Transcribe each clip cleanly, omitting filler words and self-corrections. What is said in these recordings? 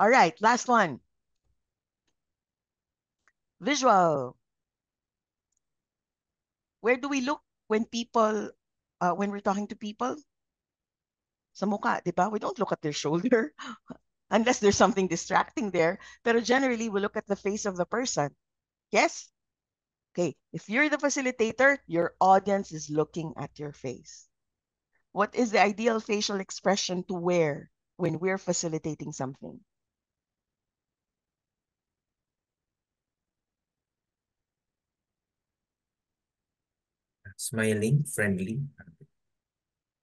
All right, last one. Visual. Where do we look when when we're talking to people? Sa mukha, di ba? We don't look at their shoulder unless there's something distracting there. Pero generally, we look at the face of the person. Yes? Okay. If you're the facilitator, your audience is looking at your face. What is the ideal facial expression to wear when we're facilitating something? Smiling, friendly.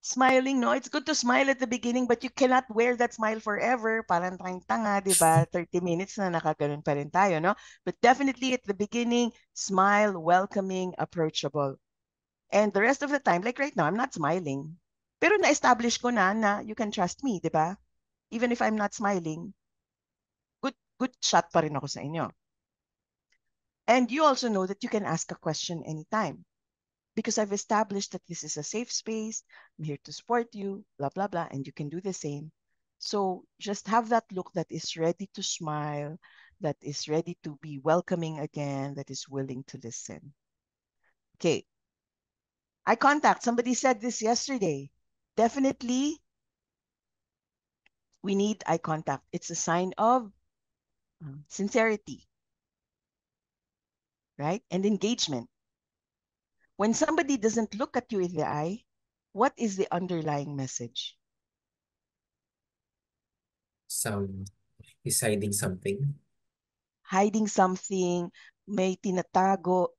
Smiling, no? It's good to smile at the beginning, but you cannot wear that smile forever. Parang tayong tanga, di ba? 30 minutes na nakaganon pa rin tayo, no? But definitely at the beginning, smile, welcoming, approachable. And the rest of the time, like right now, I'm not smiling. Pero na-establish ko na you can trust me, di ba? Even if I'm not smiling, good shot pa rin ako sa inyo. And you also know that you can ask a question anytime because I've established that this is a safe space. I'm here to support you, blah, blah, blah. And you can do the same. So just have that look that is ready to smile, that is ready to be welcoming again, that is willing to listen. Okay. Eye contact. Somebody said this yesterday. Definitely, we need eye contact. It's a sign of sincerity, right? And engagement. When somebody doesn't look at you in the eye, what is the underlying message? He's hiding something. Hiding something, may tinatago,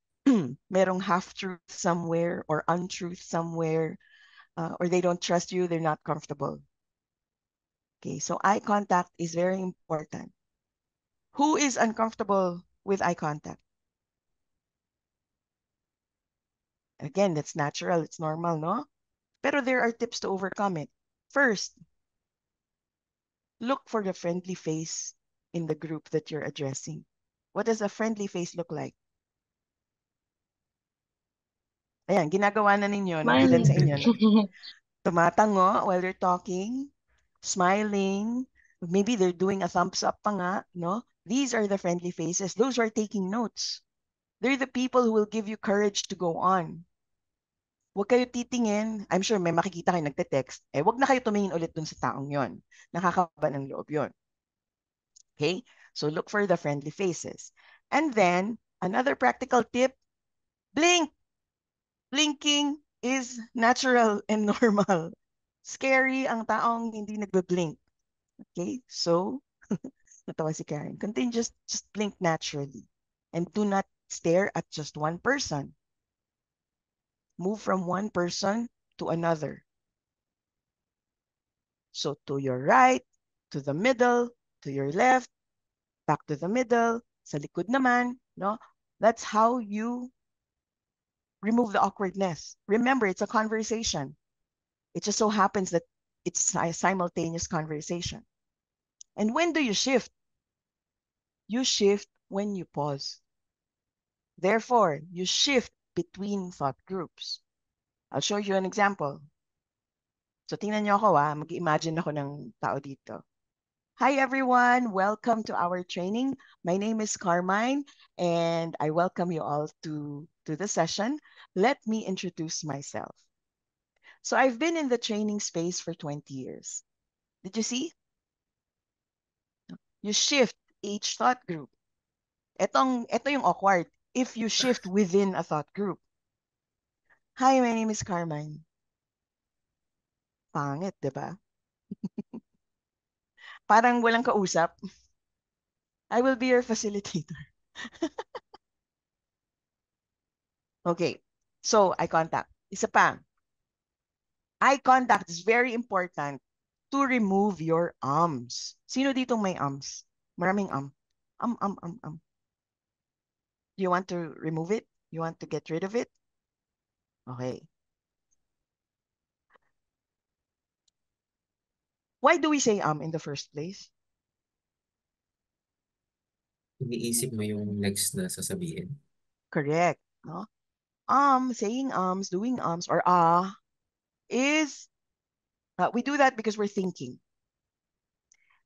merong half-truth somewhere or untruth somewhere, or they don't trust you, they're not comfortable. Okay, so eye contact is very important. Who is uncomfortable with eye contact? Again, that's natural, it's normal, no? Pero there are tips to overcome it. First, look for the friendly face in the group that you're addressing. What does a friendly face look like? Ayan, ginagawa na ninyo ng ilan sa inyo. No? Smiling. Tumatango while they're talking, smiling. Maybe they're doing a thumbs up pa nga, no? These are the friendly faces. Those who are taking notes. They're the people who will give you courage to go on. Huwag kayo titingin. I'm sure may makikita kayo nagte-text. Huwag na kayo tumingin ulit dun sa taong yon. Nakakaba ng loob yon. Okay? So look for the friendly faces. And then, another practical tip, blink. Blinking is natural and normal. Scary ang taong hindi nagbe-blink. Okay? So, natawa si Karen. Continue, just blink naturally. And do not stare at just one person. Move from one person to another. So to your right, to the middle, to your left, back to the middle, sa likod naman, no? That's how you remove the awkwardness. Remember, it's a conversation. It just so happens that it's a simultaneous conversation. And when do you shift? You shift when you pause. Therefore, you shift between thought groups. I'll show you an example. So tingnan niyo ako mag-imagine ako ng tao dito. Hi everyone, welcome to our training. My name is Carmine and I welcome you all to the session. Let me introduce myself. So I've been in the training space for 20 years. Did you see? You shift each thought group. Ito yung awkward. If you shift within a thought group. Hi, my name is Carmine. Pangit, di ba? Parang walang kausap. I will be your facilitator. Okay. So, eye contact. Isa pa. Eye contact is very important to remove your ums. Sino ditong may ums? Maraming um. You want to remove it? You want to get rid of it? Okay. Why do we say in the first place? Iniisip mo yung next na sasabihin. Correct. No? Saying doing or is we do that because we're thinking.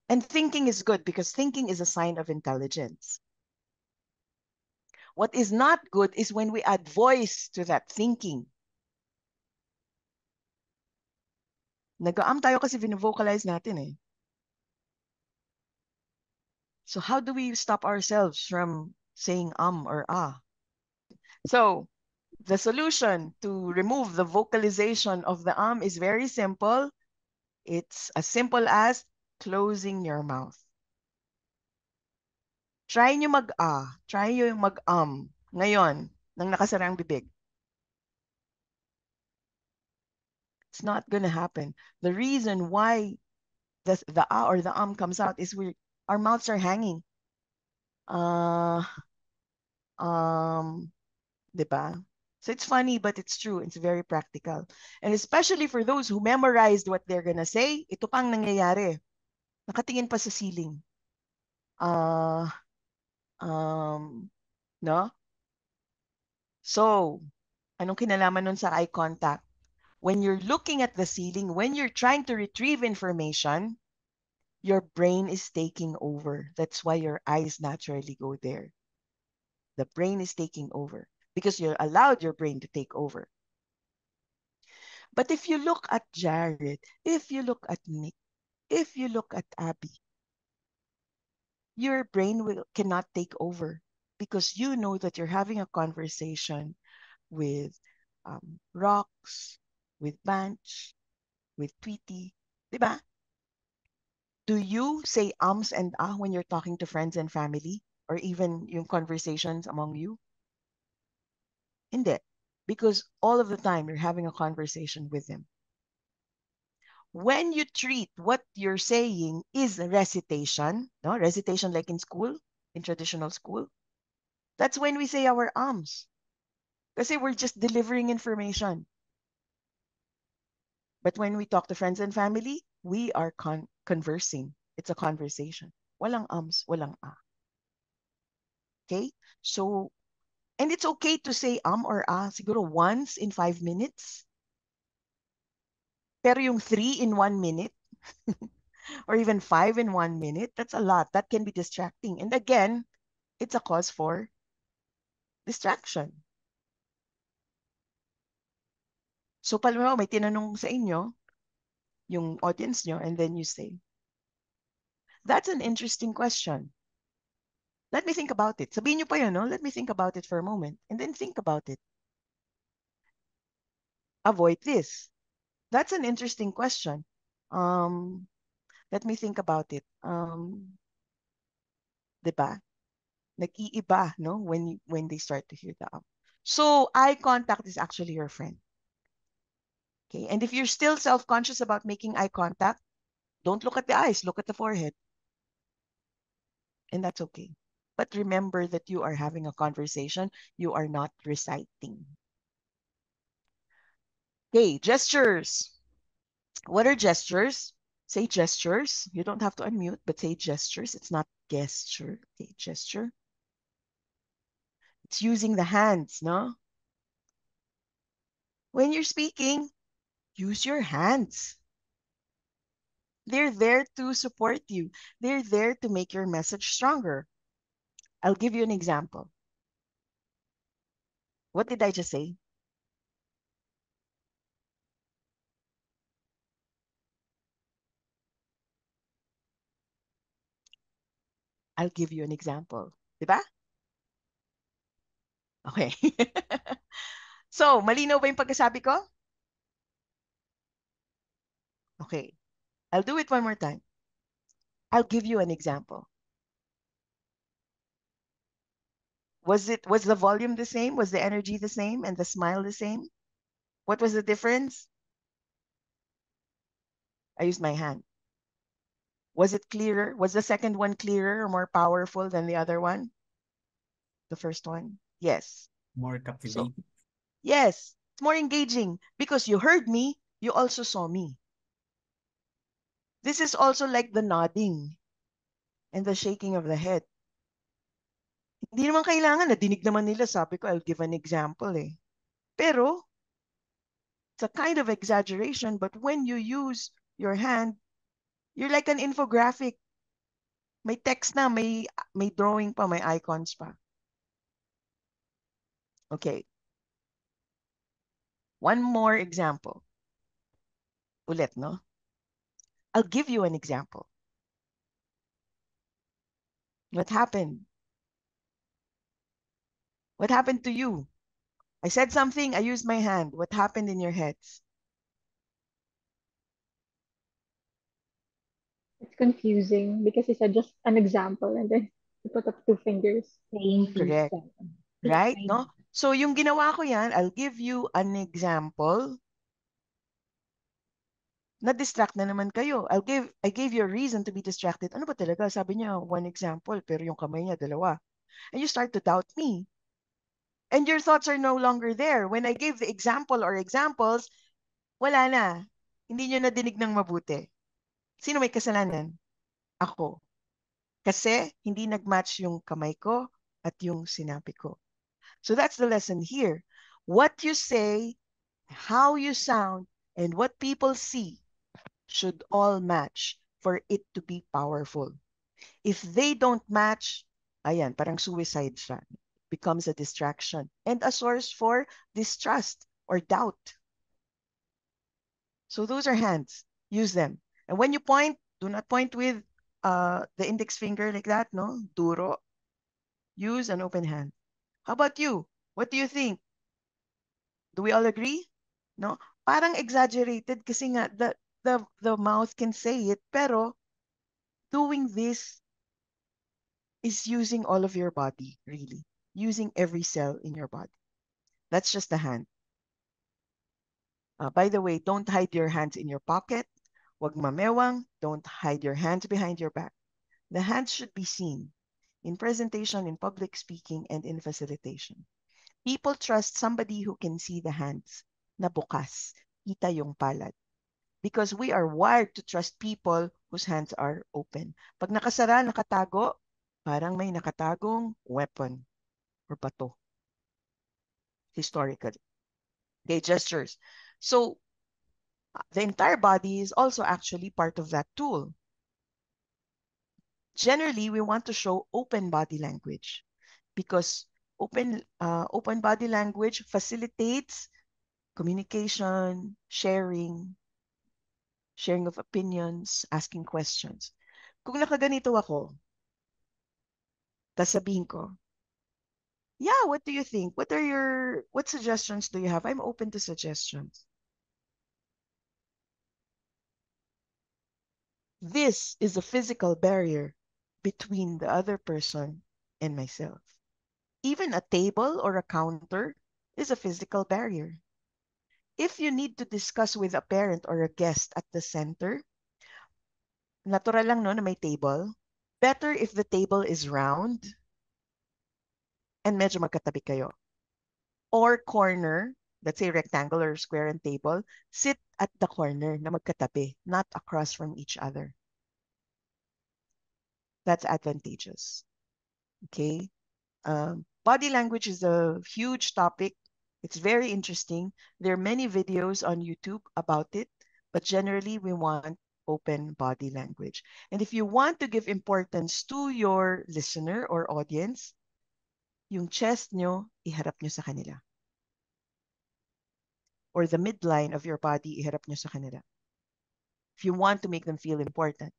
And thinking is good because thinking is a sign of intelligence. What is not good is when we add voice to that thinking. Nag-aam tayo kasi vocalize natin eh. So how do we stop ourselves from saying or ah? So the solution to remove the vocalization of the is very simple. It's as simple as closing your mouth. Try nyo mag-ah. Try nyo yung mag-. Ngayon, nang nakasara ang bibig. It's not gonna happen. The reason why the ah or the comes out is our mouths are hanging. Diba? So it's funny, but it's true. It's very practical. And especially for those who memorized what they're gonna say, ito pang nangyayari. Nakatingin pa sa ceiling. No? So, anong kinalaman nun sa eye contact? When you're looking at the ceiling, when you're trying to retrieve information, your brain is taking over. That's why your eyes naturally go there. The brain is taking over because you're allowed your brain to take over. But if you look at Jared, if you look at Nick, if you look at Abby, your brain cannot take over because you know that you're having a conversation with Rox, with Banch, with Tweety, diba? Do you say ums and ah when you're talking to friends and family or even yung conversations among you? Hindi. Because all of the time you're having a conversation with them. When you treat what you're saying is recitation, no? Recitation like in school, in traditional school, that's when we say our ums. Kasi we're just delivering information. But when we talk to friends and family, we are conversing. It's a conversation. Walang ums, walang ah. Okay? So, and it's okay to say or ah siguro once in 5 minutes. Pero yung 3 in 1 minute, or even 5 in 1 minute, that's a lot. That can be distracting. And again, it's a cause for distraction. So, palibhasa, may tinanong sa inyo, yung audience nyo, and then you say, that's an interesting question. Let me think about it. Sabihin nyo pa yun, no? Let me think about it for a moment. And then think about it. Avoid this. That's an interesting question. Let me think about it. Diba? Nag-iiba, no? When they start to hear the So eye contact is actually your friend. Okay, and if you're still self-conscious about making eye contact, don't look at the eyes, look at the forehead. And that's okay. But remember that you are having a conversation, you are not reciting. Okay, gestures. What are gestures? Say gestures. You don't have to unmute, but say gestures. It's not gesture. Okay, gesture. It's using the hands, no? When you're speaking, use your hands. They're there to support you. They're there to make your message stronger. I'll give you an example. What did I just say? I'll give you an example. Diba? Okay. So, malinaw ba yung pagkasabi ko? Okay. I'll do it one more time. I'll give you an example. Was the volume the same? Was the energy the same and the smile the same? What was the difference? I used my hand. Was it clearer? Was the second one clearer or more powerful than the other one? The first one? Yes. More So, captivating. yes, it's more engaging because you heard me, you also saw me. This is also like the nodding and the shaking of the head. Hindi naman kailangan, nadinig naman nila, sabi ko, I'll give an example eh. Pero, it's a kind of exaggeration, but when you use your hand, you're like an infographic. May text na, may drawing pa, may icons pa. Okay. One more example. Ulit, no? I'll give you an example. What happened? What happened to you? I said something, I used my hand. What happened in your heads? It's confusing because he said just an example and then he put up two fingers. Saying please. Correct. Right? No? So yung ginawa ko yan, I'll give you an example. Na-distract na naman kayo. I gave you a reason to be distracted. Ano ba talaga? Sabi niya, one example, pero yung kamay niya, dalawa. And you start to doubt me. And your thoughts are no longer there. When I gave the example or examples, wala na. Hindi nyo nadinig ng mabuti. Sino may kasalanan? Ako. Kasi hindi nag-match yung kamay ko at yung sinabi ko. So that's the lesson here. What you say, how you sound, and what people see should all match for it to be powerful. If they don't match, ayan, parang suicide siya. Becomes a distraction and a source for distrust or doubt. So those are hands. Use them. And when you point, do not point with the index finger like that, no? Duro. Use an open hand. How about you? What do you think? Do we all agree? No? Parang exaggerated kasi nga the mouth can say it, pero doing this is using all of your body, really. Using every cell in your body. That's just the hand. By the way, don't hide your hands in your pocket. Wag mamewang. Don't hide your hands behind your back. The hands should be seen in presentation, in public speaking, and in facilitation. People trust somebody who can see the hands na bukas, kita yung palad. Because we are wired to trust people whose hands are open. Pag nakasara, nakatago, parang may nakatagong weapon or bato. Historically. Okay, gestures. So, the entire body is also actually part of that tool. Generally, we want to show open body language because open body language facilitates communication, sharing of opinions, asking questions. Kung nakaganito ako, tas sabihin ko, yeah, what do you think? What suggestions do you have? I'm open to suggestions. This is a physical barrier between the other person and myself. Even a table or a counter is a physical barrier. If you need to discuss with a parent or a guest at the center, natural lang no na may table. Better if the table is round and medyo magkatabi kayo. Or corner, let's say rectangular, square, and table, sit at the corner na magkatabi, not across from each other. That's advantageous. Okay? Body language is a huge topic. It's very interesting. There are many videos on YouTube about it, but generally we want open body language. And if you want to give importance to your listener or audience, yung chest nyo, iharap nyo sa kanila. Or the midline of your body, iharap nyo sa kanila. If you want to make them feel important.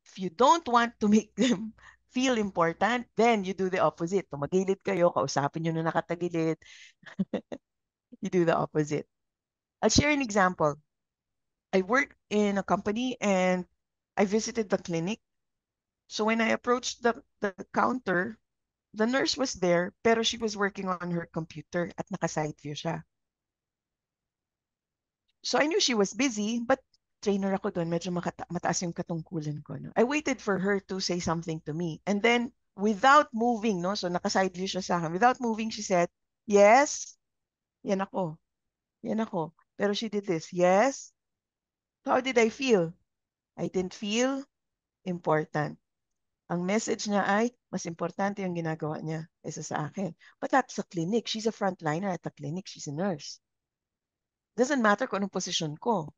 If you don't want to make them feel important, then you do the opposite. Tumagilid kayo, kausapin nyo na nakatagilid. You do the opposite. I'll share an example. I work in a company and I visited the clinic. So when I approached the counter, the nurse was there, pero she was working on her computer at naka-side view siya. So I knew she was busy, but trainer ako doon, medyo mataas yung katungkulan ko. No? I waited for her to say something to me. And then, without moving, no? So naka-side view siya sa akin. Without moving, she said, yes. Yan ako. Yan ako. Pero she did this. Yes. How did I feel? I didn't feel important. Ang message niya ay, mas importante yung ginagawa niya kaysa sa akin. But that's a clinic. She's a frontliner at the clinic. She's a nurse. Doesn't matter kung anong posisyon ko.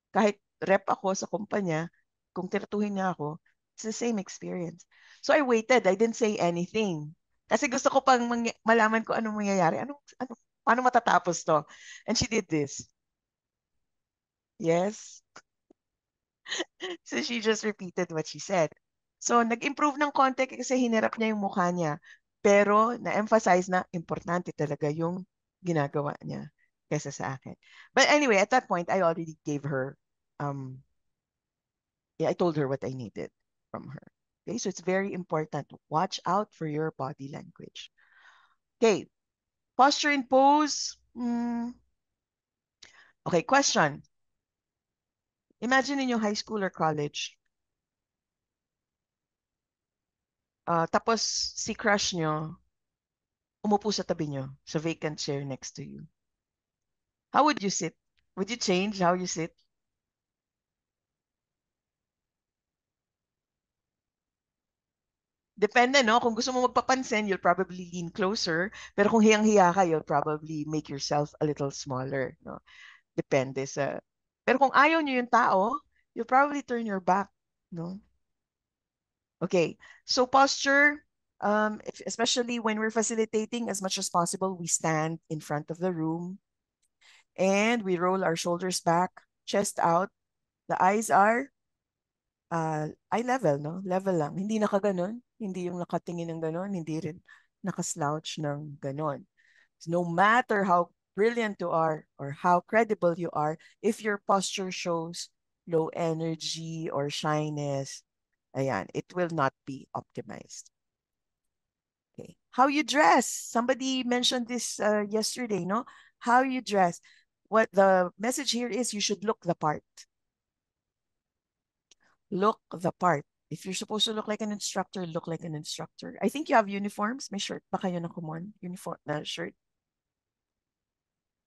Kahit rep ako sa kumpanya, kung tiratuhin niya ako, It's the same experience. So I waited. I didn't say anything. Kasi gusto ko pang malaman ko anong mangyayari. Paano matatapos to? And she did this. Yes. So she just repeated what she said. So nag-improve ng konti kasi hinirap niya yung mukha niya. Pero na-emphasize na importante talaga yung ginagawa niya kaysa sa akin. But anyway, at that point, I already gave her, I told her what I needed from her. Okay, so it's very important. Watch out for your body language. Okay, posture and pose. Okay, question. Imagine in your high school or college, tapos si crush nyo, umupo sa tabi nyo, sa vacant chair next to you. How would you sit? Would you change how you sit? Depende, no? Kung gusto mo magpapansin, you'll probably lean closer. Pero kung hiyang-hiya ka, you'll probably make yourself a little smaller, no? Depende sa... Pero kung ayaw nyo yung tao, you'll probably turn your back, no? Okay, so posture, especially when we're facilitating, as much as possible, we stand in front of the room and we roll our shoulders back, chest out. The eyes are eye level, no? Level lang. Hindi nakaganon, hindi yung nakatingin ng ganon, hindi rin nakaslouch ng ganon. So no matter how brilliant you are or how credible you are, if your posture shows low energy or shyness, ayan, it will not be optimized. Okay. How you dress. Somebody mentioned this yesterday, no? How you dress. What the message here is, you should look the part. Look the part. If you're supposed to look like an instructor, look like an instructor. I think you have uniforms. May shirt pa kayo na common. Uniform na shirt.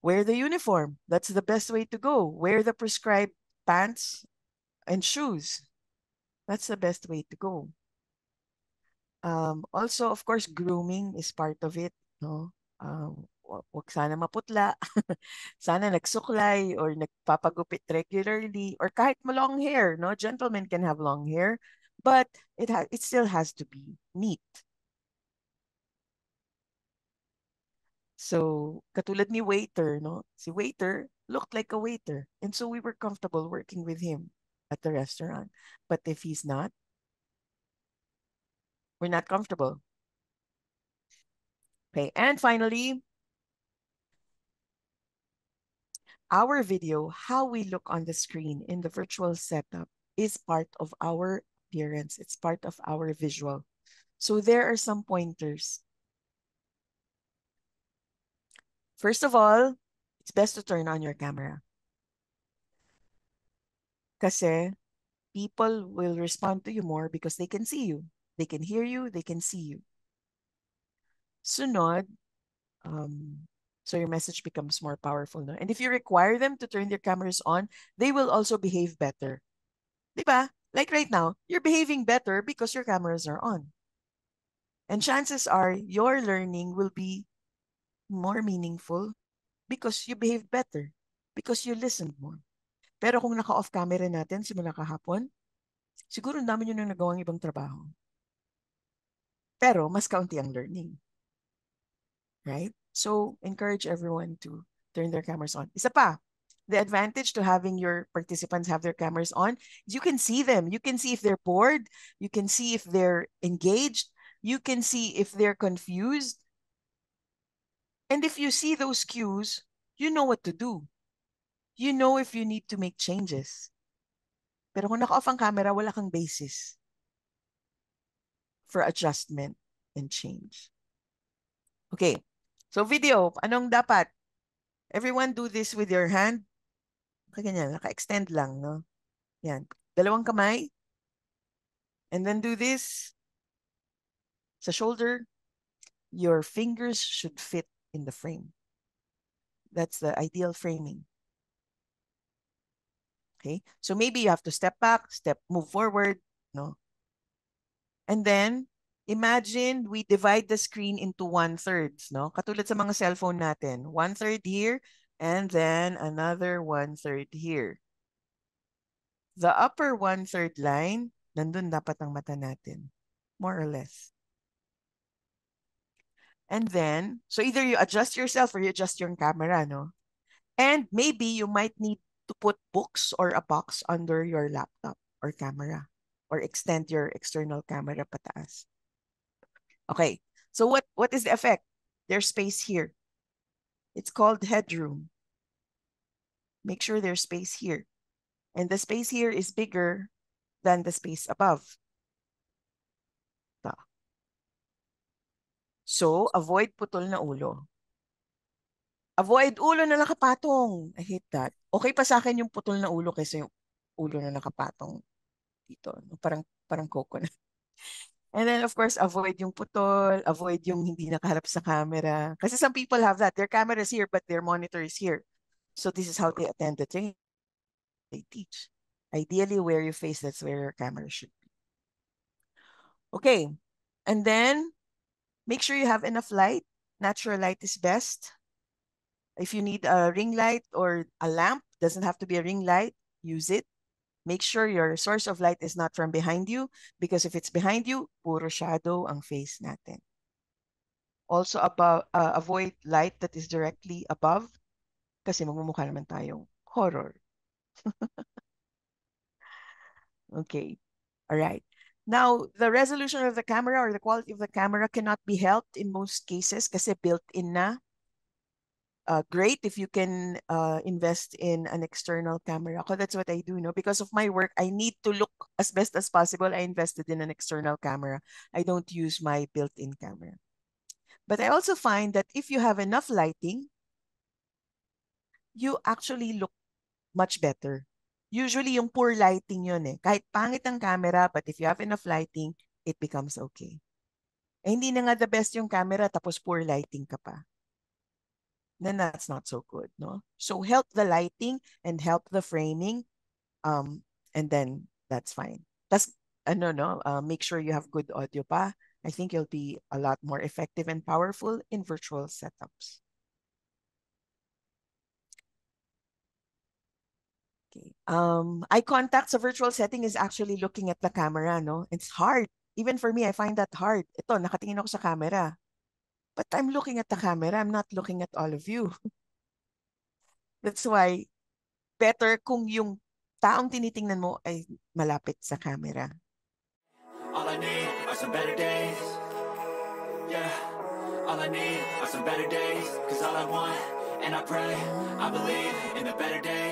Wear the uniform. That's the best way to go. Wear the prescribed pants and shoes. That's the best way to go. Also, of course, grooming is part of it. No? Wag sana maputla. Sana nagsuklay or nagpapagupit regularly or kahit long hair. No? Gentlemen can have long hair, but it still has to be neat. So, katulad ni waiter, no? Si waiter looked like a waiter. And so we were comfortable working with him at the restaurant. But if he's not, we're not comfortable. Okay, and finally, our video, how we look on the screen in the virtual setup is part of our appearance. It's part of our visual. So there are some pointers. First of all, it's best to turn on your camera. Kasi people will respond to you more because they can see you. They can hear you, they can see you. Sunod, so your message becomes more powerful. No? And if you require them to turn their cameras on, they will also behave better. Diba? Like right now, you're behaving better because your cameras are on. And chances are your learning will be more meaningful because you behave better, because you listened more. Pero kung naka-off camera natin simula kahapon, siguro ang dami nyo nang nagawang ibang trabaho. Pero mas kaunti ang learning. Right? So, encourage everyone to turn their cameras on. Isa pa, the advantage to having your participants have their cameras on is you can see them. You can see if they're bored. You can see if they're engaged. You can see if they're confused. And if you see those cues, you know what to do. You know if you need to make changes. Pero kung naka-off ang camera, wala kang basis for adjustment and change. Okay. So video, anong dapat? Everyone do this with your hand. Ganyan, naka-extend lang, no? Yan. Dalawang kamay. And then do this. Sa shoulder, your fingers should fit in the frame. That's the ideal framing. Okay? So maybe you have to step back, move forward, no? And then, imagine we divide the screen into 1/3, no? Katulad sa mga cellphone natin. 1/3 here, and then another 1/3 here. The upper 1/3 line Nandun dapat ang mata natin. More or less. And then, so either you adjust yourself or you adjust your camera, no? And maybe you might need to put books or a box under your laptop or camera or extend your external camera pataas. Okay, so what is the effect? There's space here. It's called headroom. Make sure there's space here. And the space here is bigger than the space above. So, avoid putol na ulo. Avoid ulo na nakapatong. I hate that. Okay pa sa akin yung putol na ulo kaysa yung ulo na nakapatong dito. Parang coconut. And then, of course, avoid yung putol, avoid yung hindi nakaharap sa camera. Kasi some people have that. Their camera is here, but their monitor is here. So this is how they attend the training. They teach. Ideally, where you face, that's where your camera should be. Okay. And then, make sure you have enough light. Natural light is best. If you need a ring light or a lamp, doesn't have to be a ring light, use it. Make sure your source of light is not from behind you, because if it's behind you, puro shadow ang face natin. Also, avoid light that is directly above, kasi magmumukha naman tayong horror. Okay. All right. Now, the resolution of the camera or the quality of the camera cannot be helped in most cases kasi built-in na. Great if you can invest in an external camera. That's what I do, no? Because of my work, I need to look as best as possible. I invested in an external camera. I don't use my built-in camera. But I also find that if you have enough lighting, you actually look much better. Usually, yung poor lighting yun eh. Kahit pangit ang camera, but if you have enough lighting, it becomes okay. Eh, hindi na nga the best yung camera, tapos poor lighting ka pa. Then that's not so good, no? So help the lighting and help the framing, and then that's fine. That's make sure you have good audio pa. I think you'll be a lot more effective and powerful in virtual setups. Okay. Eye contact sa virtual setting is actually looking at the camera, no? It's hard. Even for me, I find that hard. Ito, nakatingin ako sa camera. But I'm looking at the camera. I'm not looking at all of you. That's why better kung yung taong tinitingnan mo ay malapit sa camera. All I need are some better days. Yeah. All I need are some better days. 'Cause all I want, and I pray, I believe in the better days.